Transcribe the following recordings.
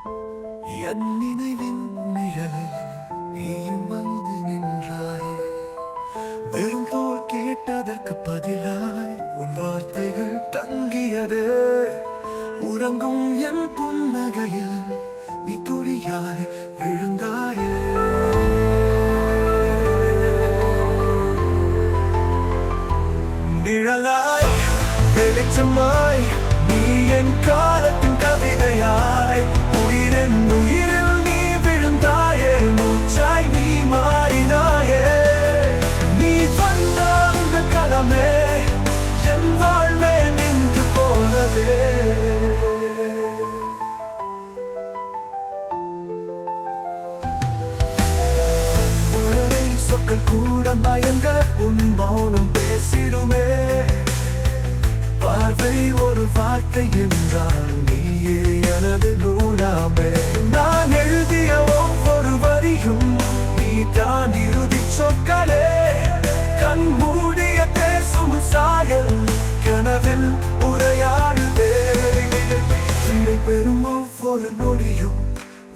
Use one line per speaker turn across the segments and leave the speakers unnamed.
என் நினைவின் நிழலில் நீயும் வந்து நின்றாய். வெறும் தோல் கேட்டதற்கு பதிலாய் உன் வார்த்தைகள் தங்கியது. உறங்கும் என் புன்னகையில் நீ துளியாய் விழுந்தாயே. நிழலாய் வெளிச்சமாய் நீ என் காலத்தின் கவிதையாய். உயிரின் உயிரில் நீ விழுந்தாயே. மூச்சாய் நீ மாறினாயே. நீ வந்த அந்த களமே என் வாழ்வே நின்று போனதே. சொற்கள் கூட மயங்க உன் மௌனம் பேசிடுமே. பார்வை ஒரு வார்த்தை என்றால் நீயே எனது நூலாமே. நான் எழுதிய ஒவ்வொரு வரியும் நீ தான் இறுதி சொற்களே. கண் மூடிய பேசும் சாயல் கனவில் உரையாடுதே. விடை பெறும் ஒவ்வொரு நொடியும்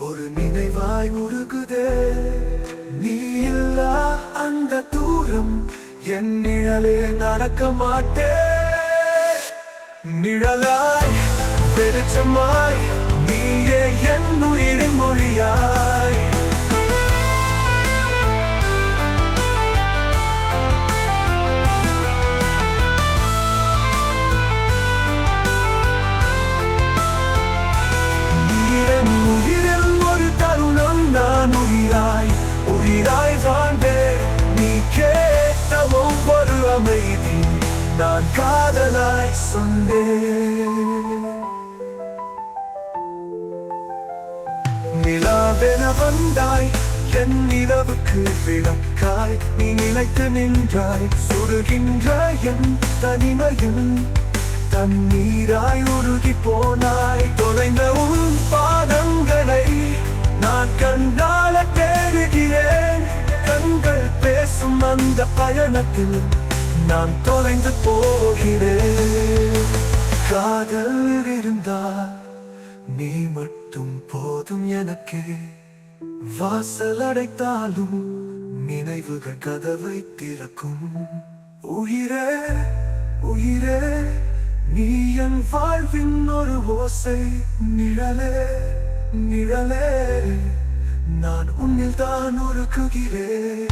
ஒரு நினைவாய் உருகுதே. நீ இல்லா அந்த தூரம் என் நிழலே நடக்க மாட்டேன். நிழலாய் வெளிச்சமாய் நீயே என் உயிரின் மொழியாய். நீரன் உயிரில் ஒரு தருணம் நான் உயிராய் உயிராய் வாழ்ந்தேன். நீ கேட்ட ஒவ்வொரு அமைதி நான் காதலாய் சொன்னேன். நிலாவென வந்தாய் என் நிலவுக்கு விளக்காய். நீ நிலைத்து நின்றாய் சுடுகின்ற என் தனிமையில் தண்ணீராய் உருகி போனாய். தொலைந்த உன் பாதங்களை நான் கண்டால தேடுகிறேன். கண்கள் பேசும் அந்த பயணத்தில் நான் தொலைந்து போகிறேன். காதல் இருந்தால் நீ மட்டும் போதும் எனக்கு. வாசல் அடைத்தாலும் நினைவுகள் கதவை திறக்கும். உயிரே உயிரே நீ என் வாழ்வின் ஒரு ஓசை. நிழலே நிழலே நான் உன்னில் தான் உருக்குகிறேன்.